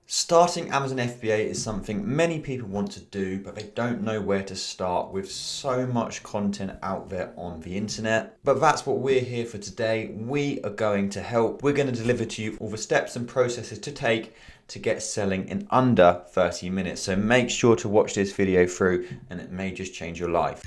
Starting Amazon FBA is something many people want to do, but they don't know where to start with so much content out there on the internet. But that's what we're here for today. We are going to help. We're going to deliver to you all the steps and processes to take to get selling in under 30 minutes. So make sure to watch this video through and it may just change your life.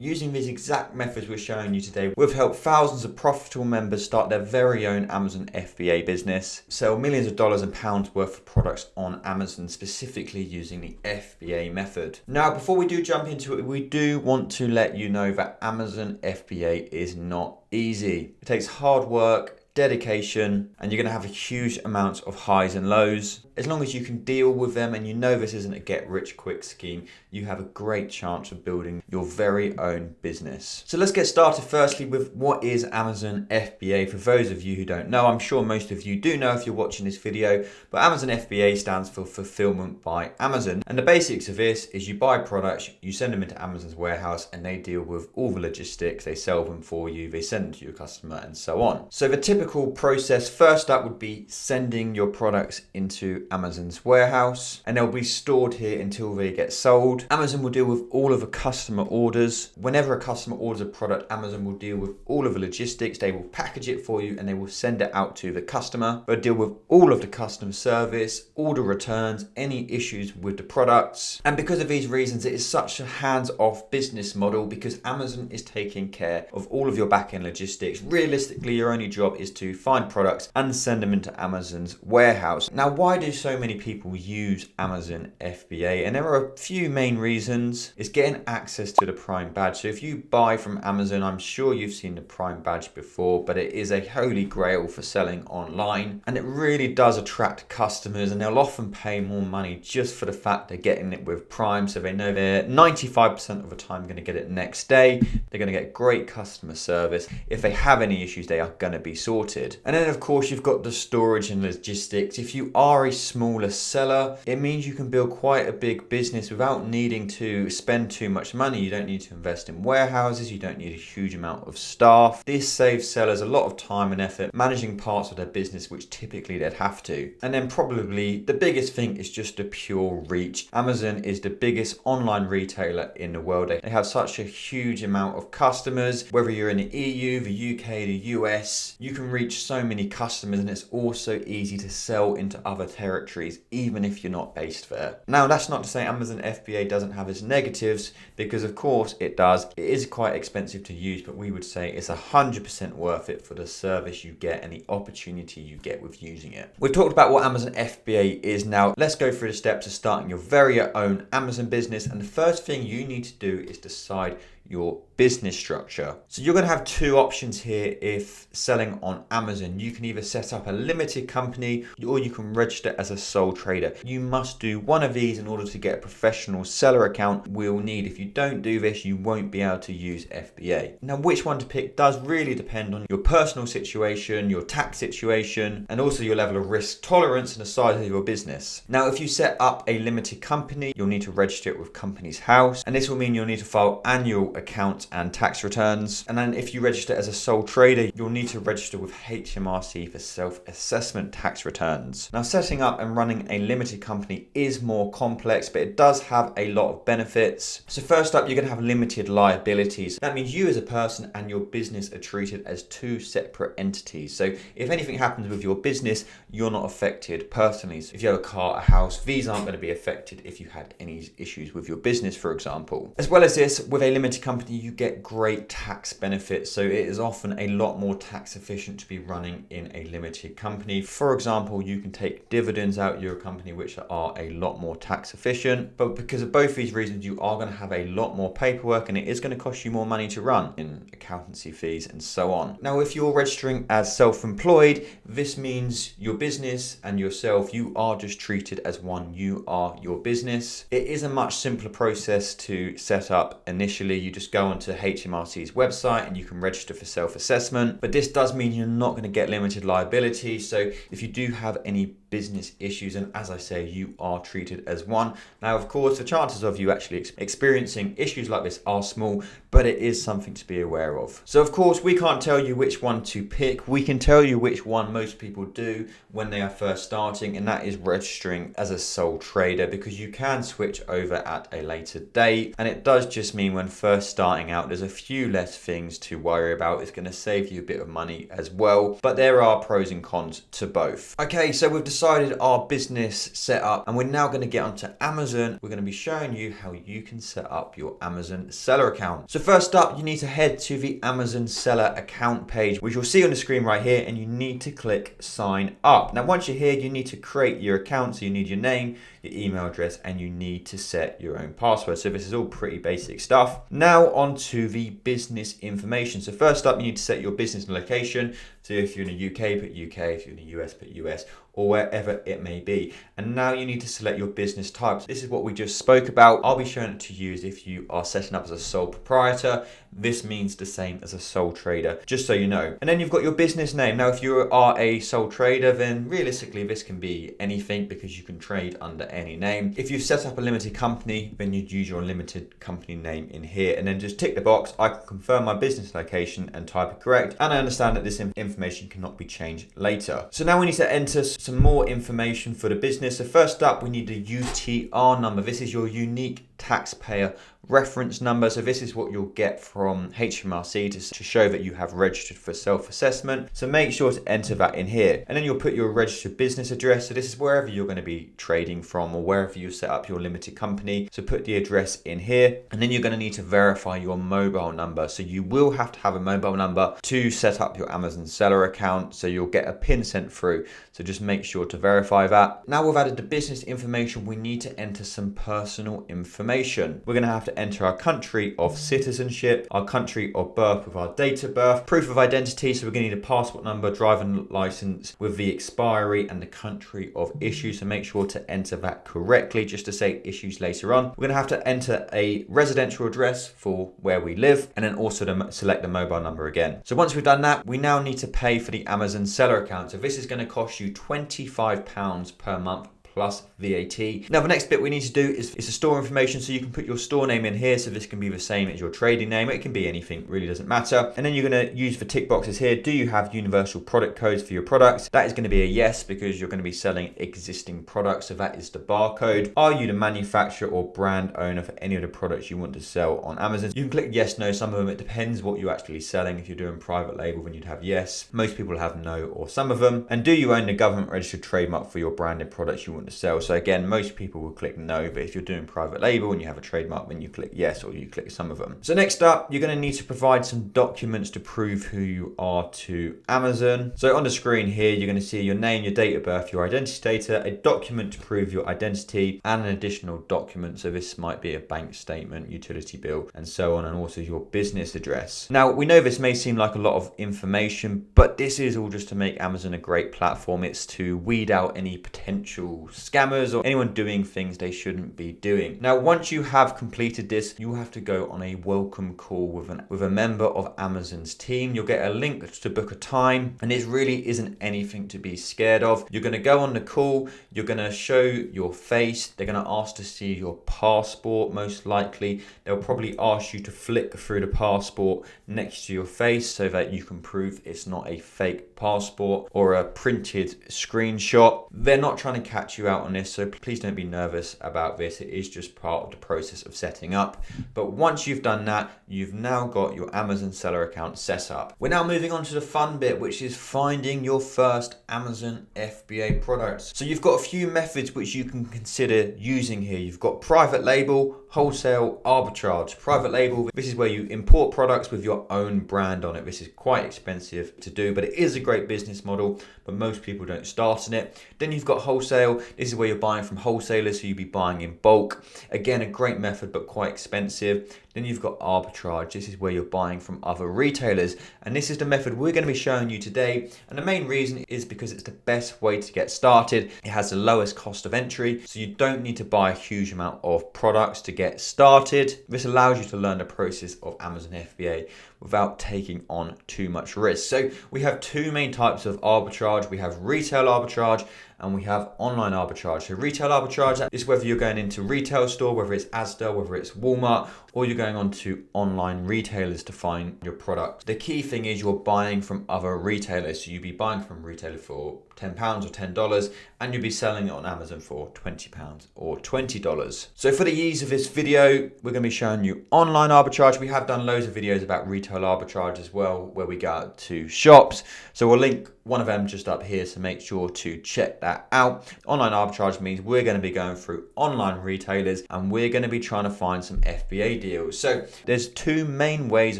Using these exact methods we're showing you today, we've helped thousands of Profitl members start their very own Amazon FBA business, sell millions of dollars and pounds worth of products on Amazon, specifically using the FBA method. Now, before we do jump into it, we do want to let you know that Amazon FBA is not easy. It takes hard work, dedication, and you're going to have a huge amount of highs and lows. As long as you can deal with them and you know this isn't a get rich quick scheme, you have a great chance of building your very own business. So let's get started firstly with what is Amazon FBA. For those of you who don't know, I'm sure most of you do know if you're watching this video, but Amazon FBA stands for Fulfillment by Amazon. And the basics of this is you buy products, you send them into Amazon's warehouse and they deal with all the logistics, they sell them for you, they send them to your customer and so on. So the typical process first up would be sending your products into Amazon's warehouse and they'll be stored here until they get sold. Amazon will deal with all of the customer orders. Whenever a customer orders a product, Amazon will deal with all of the logistics. They will package it for you and they will send it out to the customer. They'll deal with all of the customer service, all the returns, any issues with the products. And because of these reasons, it is such a hands-off business model because Amazon is taking care of all of your back-end logistics. Realistically, your only job is to find products and send them into Amazon's warehouse. Now, why do so many people use Amazon FBA? And there are a few main reasons. It's getting access to the Prime badge. So if you buy from Amazon, I'm sure you've seen the Prime badge before, but it is a holy grail for selling online. And it really does attract customers and they'll often pay more money just for the fact they're getting it with Prime. So they know they're 95% of the time going to get it next day. They're going to get great customer service. If they have any issues, they are going to be sorted. And then of course, you've got the storage and logistics. If you are a smaller seller, it means you can build quite a big business without needing to spend too much money. You don't need to invest in warehouses. You don't need a huge amount of staff. This saves sellers a lot of time and effort managing parts of their business, which typically they'd have to. And then probably the biggest thing is just the pure reach. Amazon is the biggest online retailer in the world. They have such a huge amount of customers. Whether you're in the EU, the UK, the US, you can reach so many customers and it's also easy to sell into other territories, even if you're not based there. Now, that's not to say Amazon FBA doesn't have its negatives, because of course it does. It is quite expensive to use, but we would say it's 100% worth it for the service you get and the opportunity you get with using it. We've talked about what Amazon FBA is. Now let's go through the steps of starting your very own Amazon business. And the first thing you need to do is decide your business structure. So you're going to have two options here if selling on Amazon. You can either set up a limited company or you can register as a sole trader. You must do one of these in order to get a professional seller account we'll need. If you don't do this, you won't be able to use FBA. Now, which one to pick does really depend on your personal situation, your tax situation, and also your level of risk tolerance and the size of your business. Now, if you set up a limited company, you'll need to register it with Companies House, and this will mean you'll need to file annual accounts and tax returns. And then if you register as a sole trader, you'll need to register with HMRC for self-assessment tax returns. Now, setting up and running a limited company is more complex, but it does have a lot of benefits. So first up, you're going to have limited liabilities. That means you as a person and your business are treated as two separate entities. So if anything happens with your business, you're not affected personally. So if you have a car, a house, these aren't going to be affected if you had any issues with your business, for example. As well as this, with a limited company, you get great tax benefits. So it is often a lot more tax efficient to be running in a limited company. For example, you can take dividends out of your company, which are a lot more tax efficient. But because of both these reasons, you are going to have a lot more paperwork and it is going to cost you more money to run in accountancy fees and so on. Now, if you're registering as self-employed, this means your business and yourself, you are just treated as one. You are your business. It is a much simpler process to set up initially. You just go onto HMRC's website and you can register for self-assessment. But this does mean you're not going to get limited liability. So if you do have any business issues, and as I say, you are treated as one. Now, of course, the chances of you actually experiencing issues like this are small, but it is something to be aware of. So of course, we can't tell you which one to pick. We can tell you which one most people do when they are first starting, and that is registering as a sole trader, because you can switch over at a later date. And it does just mean when first starting out, there's a few less things to worry about. It's going to save you a bit of money as well, but there are pros and cons to both. Okay, so we've decided our business setup, and we're now going to get onto Amazon. We're going to be showing you how you can set up your Amazon seller account. So first up, you need to head to the Amazon seller account page, which you'll see on the screen right here, and you need to click sign up. Now, once you're here, you need to create your account. So you need your name, your email address, and you need to set your own password. So this is all pretty basic stuff. Now on to the business information. So first up, you need to set your business location. So if you're in the UK, put UK. If you're in the US, put US, or wherever it may be. And now you need to select your business type. This is what we just spoke about. I'll be showing it to you as if you are setting up as a sole proprietor. This means the same as a sole trader, just so you know. And then you've got your business name. Now, if you are a sole trader, then realistically, this can be anything, because you can trade under any name. If you've set up a limited company, then you'd use your limited company name in here, and then just tick the box. I can confirm my business location and type it correct. And I understand that this information cannot be changed later. So now we need to enter some more information for the business. So first up, we need a UTR number. This is your unique taxpayer reference number. So this is what you'll get from HMRC to show that you have registered for self-assessment. So make sure to enter that in here. And then you'll put your registered business address. So this is wherever you're going to be trading from, or wherever you set up your limited company. So put the address in here. And then you're going to need to verify your mobile number. So you will have to have a mobile number to set up your Amazon seller account. So you'll get a PIN sent through. So just make sure to verify that. Now we've added the business information, we need to enter some personal information. We're going to have to enter our country of citizenship, our country of birth with our date of birth, proof of identity. So we're going to need a passport number, driving license with the expiry, and the country of issue. So make sure to enter that correctly, just to say issues later on. We're going to have to enter a residential address for where we live, and then also to select the mobile number again. So once we've done that, we now need to pay for the Amazon seller account. So this is going to cost you £25 per month plus VAT. Now the next bit we need to do is the store information. So you can put your store name in here. So this can be the same as your trading name. It can be anything, really doesn't matter. And then you're going to use the tick boxes here. Do you have universal product codes for your products? That is going to be a yes, because you're going to be selling existing products. So that is the barcode. Are you the manufacturer or brand owner for any of the products you want to sell on Amazon? You can click yes, no. Some of them, it depends what you're actually selling. If you're doing private label, then you'd have yes. Most people have no, or some of them. And do you own the government registered trademark for your branded products you want to sell? So again, most people will click no, but if you're doing private label and you have a trademark, then you click yes, or you click some of them. So next up, you're going to need to provide some documents to prove who you are to Amazon. So on the screen here, you're going to see your name, your date of birth, your identity data, a document to prove your identity, and an additional document. So this might be a bank statement, utility bill, and so on, and also your business address. Now, we know this may seem like a lot of information, but this is all just to make Amazon a great platform. It's to weed out any potential scammers or anyone doing things they shouldn't be doing. Now, once you have completed this, you have to go on a welcome call with a member of Amazon's team. You'll get a link to book a time, and it really isn't anything to be scared of. You're going to go on the call, you're going to show your face, they're going to ask to see your passport, most likely. They'll probably ask you to flick through the passport next to your face so that you can prove it's not a fake passport or a printed screenshot. They're not trying to catch you out on this, so please don't be nervous about this. It is just part of the process of setting up. But once you've done that, you've now got your Amazon seller account set up. We're now moving on to the fun bit, which is finding your first Amazon FBA products. So you've got a few methods which you can consider using here. You've got private label, wholesale, arbitrage. Private label, this is where you import products with your own brand on it. This is quite expensive to do, but it is a great business model, but most people don't start in it. Then you've got wholesale. This is where you're buying from wholesalers, so you'd be buying in bulk. Again, a great method, but quite expensive. Then you've got arbitrage. This is where you're buying from other retailers. And this is the method we're going to be showing you today. And the main reason is because it's the best way to get started. It has the lowest cost of entry, so you don't need to buy a huge amount of products to get started. This allows you to learn the process of Amazon FBA without taking on too much risk. So we have two main types of arbitrage. We have retail arbitrage and we have online arbitrage. So retail arbitrage is whether you're going into retail store, whether it's Asda, whether it's Walmart, or you're going on to online retailers to find your product. The key thing is you're buying from other retailers. So you'd be buying from a retailer for £10 or $10 and you'll be selling it on Amazon for £20 or $20. So for the ease of this video, we're going to be showing you online arbitrage. We have done loads of videos about retail arbitrage as well, where we go out to shops. So we'll link one of them just up here, so make sure to check that out. Online arbitrage means we're going to be going through online retailers and we're going to be trying to find some FBA deals. So there's two main ways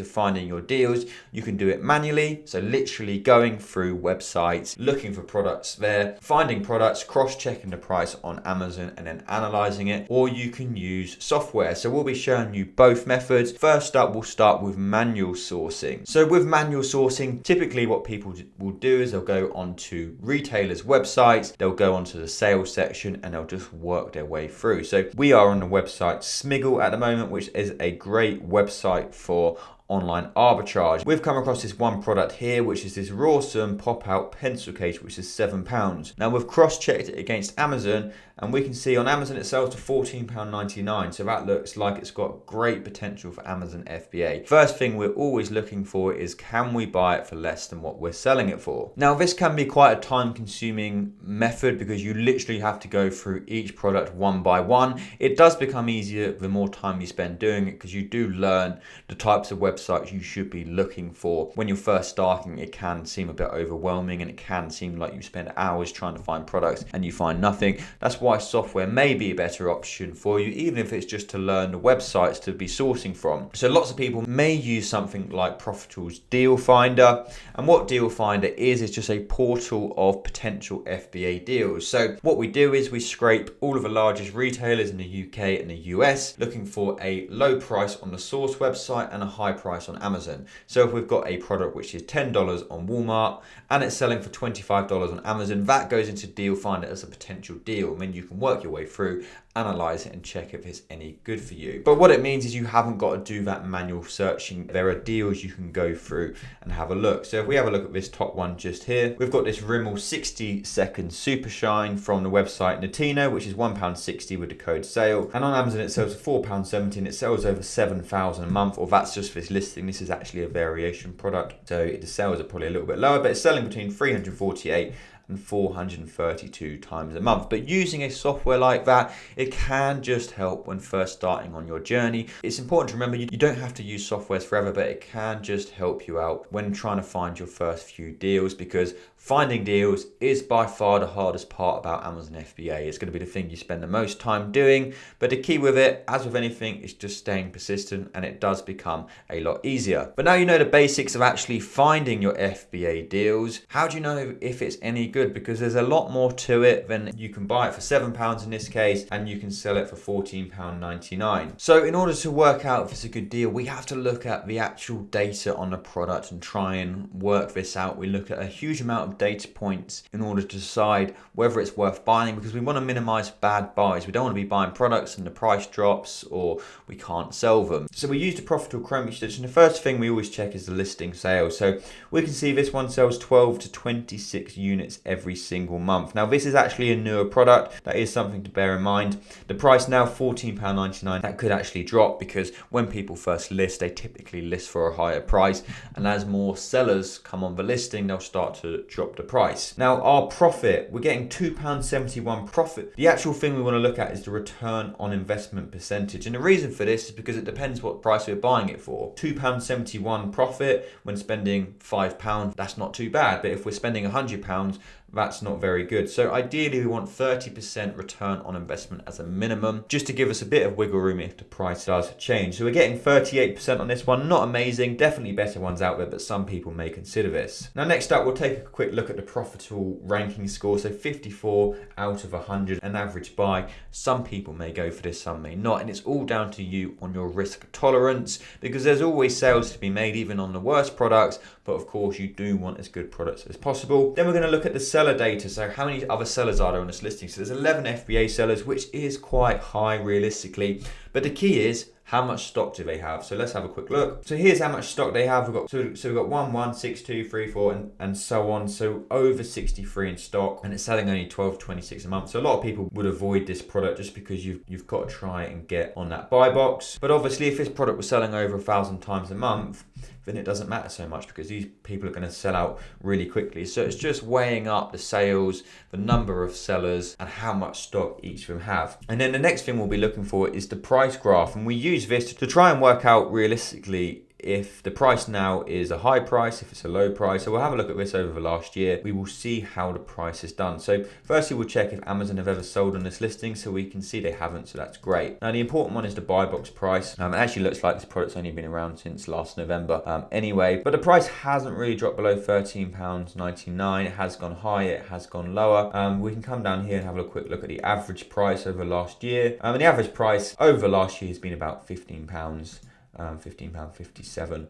of finding your deals. You can do it manually, so literally going through websites, looking for products there, finding products, cross-checking the price on Amazon and then analyzing it, or you can use software. So we'll be showing you both methods. First up, we'll start with manual sourcing. So with manual sourcing, typically what people will do is they'll go onto retailers' websites, they'll go onto the sales section and they'll just work their way through. So we are on the website Smiggle at the moment, which is a great website for online arbitrage. We've come across this one product here, which is this Rawsome pop-out pencil case, which is £7. Now we've cross-checked it against Amazon and we can see on Amazon it sells to £14.99. So that looks like it's got great potential for Amazon FBA. First thing we're always looking for is, can we buy it for less than what we're selling it for? Now this can be quite a time-consuming method because you literally have to go through each product one by one. It does become easier the more time you spend doing it because you do learn the types of websites you should be looking for. When you're first starting, it can seem a bit overwhelming and it can seem like you spend hours trying to find products and you find nothing. That's why software may be a better option for you, even if it's just to learn the websites to be sourcing from. So lots of people may use something like Profitl's Deal Finder, and what Deal Finder is just a portal of potential FBA deals. So what we do is we scrape all of the largest retailers in the UK and the US, looking for a low price on the source website and a high price on Amazon. So if we've got a product which is $10 on Walmart and it's selling for $25 on Amazon, that goes into Deal Finder as a potential deal. I mean, you can work your way through, analyze it and check if it's any good for you. But what it means is you haven't got to do that manual searching. There are deals you can go through and have a look. So if we have a look at this top one just here, we've got this Rimmel 60-second Super Shine from the website Notino, which is £1.60 with the code SALE. And on Amazon it sells for £4.70 and it sells over 7,000 a month, or that's just this listing. This is actually a variation product. So the sales are probably a little bit lower, but it's selling between 348 and 432 times a month. But using a software like that, it can just help when first starting on your journey. It's important to remember you don't have to use softwares forever, but it can just help you out when trying to find your first few deals, because finding deals is by far the hardest part about Amazon FBA. It's going to be the thing you spend the most time doing, but the key with it, as with anything, is just staying persistent, and it does become a lot easier. But now you know the basics of actually finding your FBA deals. How do you know if it's any good? Because there's a lot more to it than you can buy it for £7 in this case and you can sell it for £14.99. So in order to work out if it's a good deal, we have to look at the actual data on the product and try and work this out. We look at a huge amount of data points in order to decide whether it's worth buying, because we want to minimize bad buys. We don't want to be buying products and the price drops or we can't sell them. So we use the Profitl Chrome extension. The first thing we always check is the listing sales. So we can see this one sells 12 to 26 units every single month. Now this is actually a newer product. That is something to bear in mind. The price now £14.99. That could actually drop because when people first list, they typically list for a higher price, and as more sellers come on the listing, they'll start to drop the price. Now our profit, we're getting £2.71 profit. The actual thing we want to look at is the return on investment percentage, and the reason for this is because it depends what price we're buying it for. £2.71 profit when spending £5, that's not too bad, but if we're spending £100, that's not very good. So ideally we want 30% return on investment as a minimum, just to give us a bit of wiggle room if the price does change. So we're getting 38% on this one, not amazing, definitely better ones out there, but some people may consider this. Now next up, we'll take a quick look at the Profitl ranking score. So 54 out of 100, an average buy. Some people may go for this, some may not, and it's all down to you on your risk tolerance, because there's always sales to be made even on the worst products, but of course you do want as good products as possible. Then we're going to look at the seller data. So how many other sellers are there on this listing? So there's 11 FBA sellers, which is quite high realistically, but the key is how much stock do they have? So let's have a quick look. So here's how much stock they have. We've got 1, 1, 6, 2, 3, 4, and so on. So over 63 in stock, and it's selling only 12.26 a month. So a lot of people would avoid this product just because you've got to try and get on that buy box. But obviously, if this product was selling over 1,000 times a month, then it doesn't matter so much because these people are going to sell out really quickly. So it's just weighing up the sales, the number of sellers, and how much stock each of them have. And then the next thing we'll be looking for is the price graph. And we use this to try and work out realistically if the price now is a high price, if it's a low price. So we'll have a look at this over the last year. We will see how the price is done. So firstly, we'll check if Amazon have ever sold on this listing. So we can see they haven't, so that's great. Now the important one is the buy box price. It actually looks like this product's only been around since last November anyway, but the price hasn't really dropped below £13.99. It has gone higher, it has gone lower. We can come down here and have a quick look at the average price over last year. And the average price over last year has been about £15. £15.57.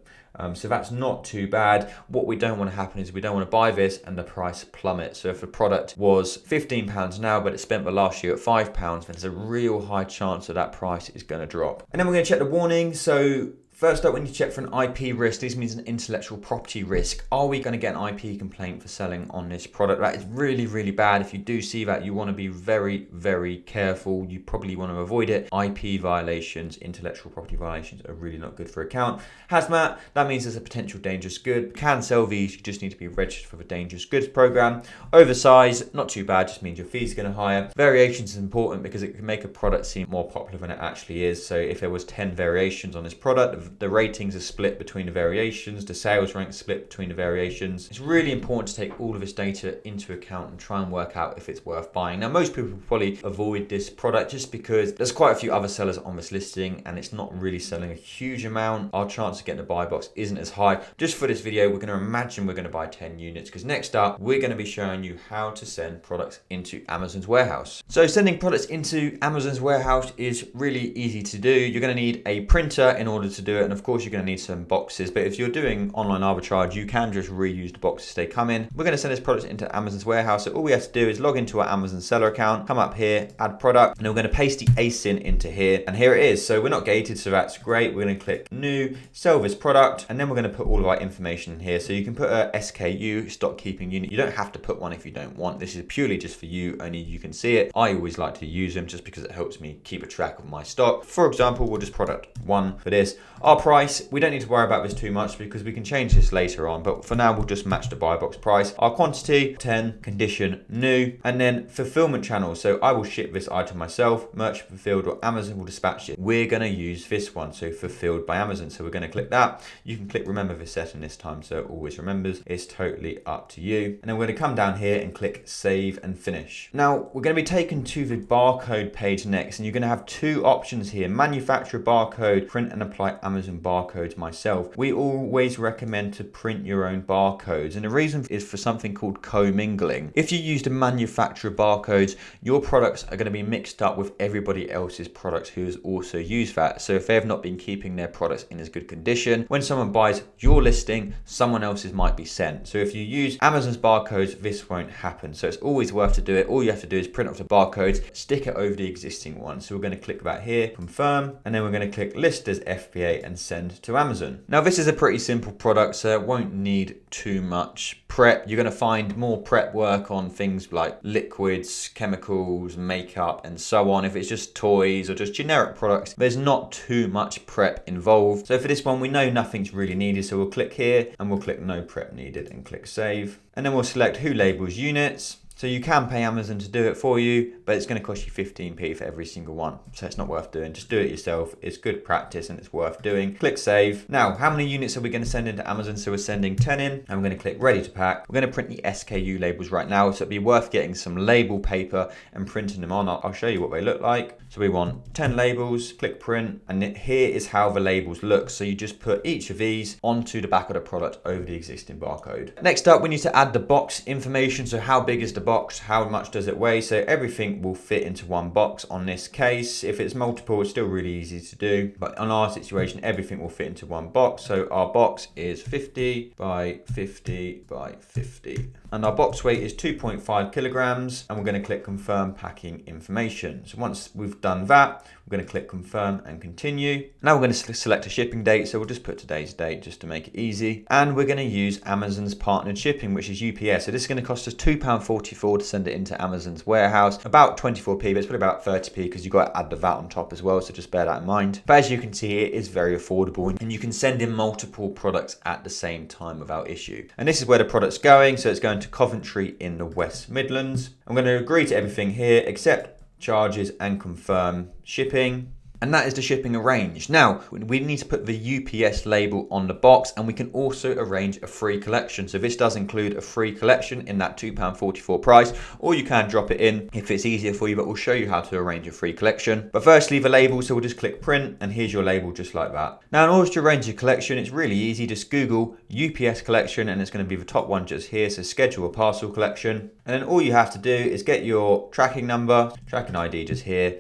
So that's not too bad. What we don't want to happen is we don't want to buy this and the price plummet. So if the product was £15 now, but it spent the last year at £5, then there's a real high chance that price is going to drop. And then we're going to check the warning. So first up, when you check for an IP risk, this means an intellectual property risk. Are we going to get an IP complaint for selling on this product? That is really, really bad. If you do see that, you want to be very, very careful. You probably want to avoid it. IP violations, intellectual property violations are really not good for account. Hazmat, that means there's a potential dangerous good. Can sell these, you just need to be registered for the dangerous goods program. Oversize, not too bad, just means your fees are going to higher. Variations is important because it can make a product seem more popular than it actually is. So if there was 10 variations on this product, the ratings are split between the variations, the sales rank split between the variations. It's really important to take all of this data into account and try and work out if it's worth buying. Now, most people probably avoid this product just because there's quite a few other sellers on this listing and it's not really selling a huge amount. Our chance of getting a buy box isn't as high. Just for this video, we're going to imagine we're going to buy 10 units because next up, we're going to be showing you how to send products into Amazon's warehouse. So sending products into Amazon's warehouse is really easy to do. You're going to need a printer in order to do it. And of course, you're going to need some boxes. But if you're doing online arbitrage, you can just reuse the boxes they come in. We're going to send this product into Amazon's warehouse. So all we have to do is log into our Amazon seller account, come up here, add product, and then we're going to paste the ASIN into here. And here it is. So we're not gated, so that's great. We're going to click new, sell this product, and then we're going to put all of our information in here. So you can put a SKU, stock keeping unit. You don't have to put one if you don't want. This is purely just for you, only you can see it. I always like to use them just because it helps me keep a track of my stock. For example, we'll just product 1 for this. Our price, we don't need to worry about this too much because we can change this later on, but for now we'll just match the buy box price. Our quantity, 10, condition, new, and then fulfillment channel. So I will ship this item myself, merchant fulfilled, or Amazon will dispatch it. We're going to use this one, so fulfilled by Amazon. So we're going to click that. You can click remember this setting this time so it always remembers. It's totally up to you. And then we're going to come down here and click save and finish. Now we're going to be taken to the barcode page next, and you're going to have 2 options here: manufacturer barcode, print and apply Amazon barcodes myself. We always recommend to print your own barcodes, and the reason is for something called commingling. If you use the manufacturer barcodes, your products are going to be mixed up with everybody else's products who has also used that. So if they have not been keeping their products in as good condition, when someone buys your listing, someone else's might be sent. So if you use Amazon's barcodes, this won't happen. So it's always worth to do it. All you have to do is print off the barcodes, stick it over the existing one. So we're going to click that here, confirm, and then we're going to click list as FBA and send to Amazon. Now this is a pretty simple product, so it won't need too much prep. You're going to find more prep work on things like liquids, chemicals, makeup, and so on. If it's just toys or just generic products, there's not too much prep involved. So for this one, we know nothing's really needed, so we'll click here and we'll click no prep needed and click save. And then we'll select who labels units. So you can pay Amazon to do it for you, but it's going to cost you 15p for every single one. So it's not worth doing. Just do it yourself. It's good practice and it's worth doing. Click save. Now, how many units are we going to send into Amazon? So we're sending 10 in, and we're going to click ready to pack. We're going to print the SKU labels right now. So it'd be worth getting some label paper and printing them on. I'll show you what they look like. So we want 10 labels, click print, and here is how the labels look. So you just put each of these onto the back of the product over the existing barcode. Next up, we need to add the box information. So how big is the box? How much does it weigh? So everything will fit into one box on this case. If it's multiple, it's still really easy to do. But on our situation, everything will fit into one box. So our box is 50 by 50 by 50. And our box weight is 2.5 kilograms. And we're going to click confirm packing information. So once we've done that, we're going to click confirm and continue. Now we're going to select a shipping date. So we'll just put today's date just to make it easy. And we're going to use Amazon's partnered shipping, which is UPS. So this is going to cost us £2.44 to send it into Amazon's warehouse. About 24p, but it's probably about 30p because you've got to add the VAT on top as well. So just bear that in mind. But as you can see, it is very affordable and you can send in multiple products at the same time without issue. And this is where the product's going. So it's going to Coventry in the West Midlands. I'm going to agree to everything here, accept charges and confirm shipping. And that is the shipping arranged. Now, we need to put the UPS label on the box, and we can also arrange a free collection. So this does include a free collection in that £2.44 price, or you can drop it in if it's easier for you, but we'll show you how to arrange a free collection. But firstly, the label, so we'll just click print, and here's your label just like that. Now, in order to arrange a collection, it's really easy. Just Google UPS collection, and it's going to be the top one just here, so schedule a parcel collection. And then all you have to do is get your tracking number, tracking ID just here,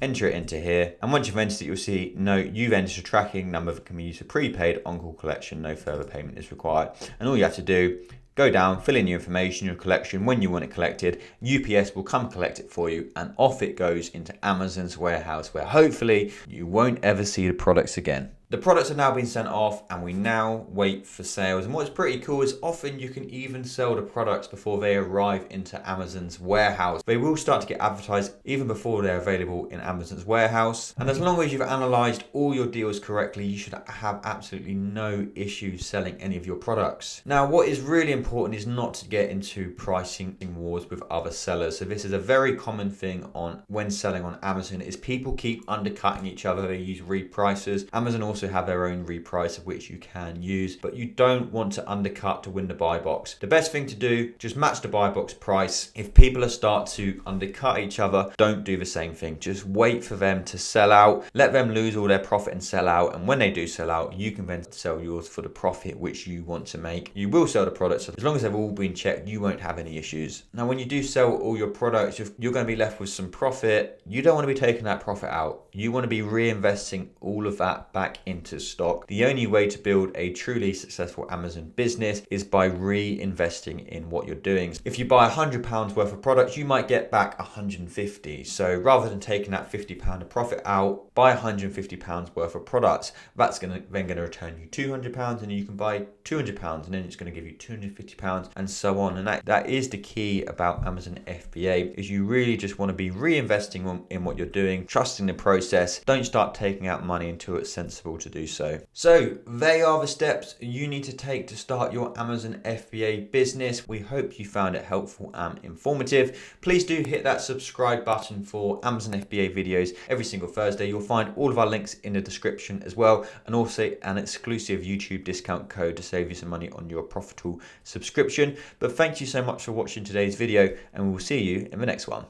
enter it into here, and once you've entered it, you'll see you've entered a tracking number that can be used for prepaid on-call collection. No further payment is required. And all you have to do, go down, fill in your information, your collection, when you want it collected. UPS will come collect it for you, and off it goes into Amazon's warehouse, where hopefully you won't ever see the products again. The products are now being sent off, and we now wait for sales. And what's pretty cool is often you can even sell the products before they arrive into Amazon's warehouse. They will start to get advertised even before they're available in Amazon's warehouse. And as long as you've analyzed all your deals correctly, you should have absolutely no issues selling any of your products. Now, what is really important is not to get into pricing wars with other sellers. So this is a very common thing when selling on Amazon, is people keep undercutting each other. They use repricers. Amazon also have their own reprice of which you can use, but you don't want to undercut to win the buy box. The best thing to do, just match the buy box price. If people start to undercut each other, don't do the same thing. Just wait for them to sell out, let them lose all their profit and sell out, and when they do sell out, you can then sell yours for the profit which you want to make. You will sell the products, so as long as they've all been checked, you won't have any issues. Now, when you do sell all your products, you're going to be left with some profit. You don't want to be taking that profit out. You want to be reinvesting all of that back into stock. The only way to build a truly successful Amazon business is by reinvesting in what you're doing. If you buy £100 worth of products, you might get back 150. So rather than taking that £50 of profit out, buy £150 worth of products. That's then going to return you £200, and you can buy £200, and then it's going to give you £250, and so on. And that is the key about Amazon FBA, is you really just want to be reinvesting in what you're doing, trusting the process. Don't start taking out money until it's sensible to do so. So they are the steps you need to take to start your Amazon FBA business. We hope you found it helpful and informative. Please do hit that subscribe button for Amazon FBA videos every single Thursday. You'll find all of our links in the description as well, and also an exclusive YouTube discount code to save you some money on your Profitl subscription. But thank you so much for watching today's video, and we will see you in the next one.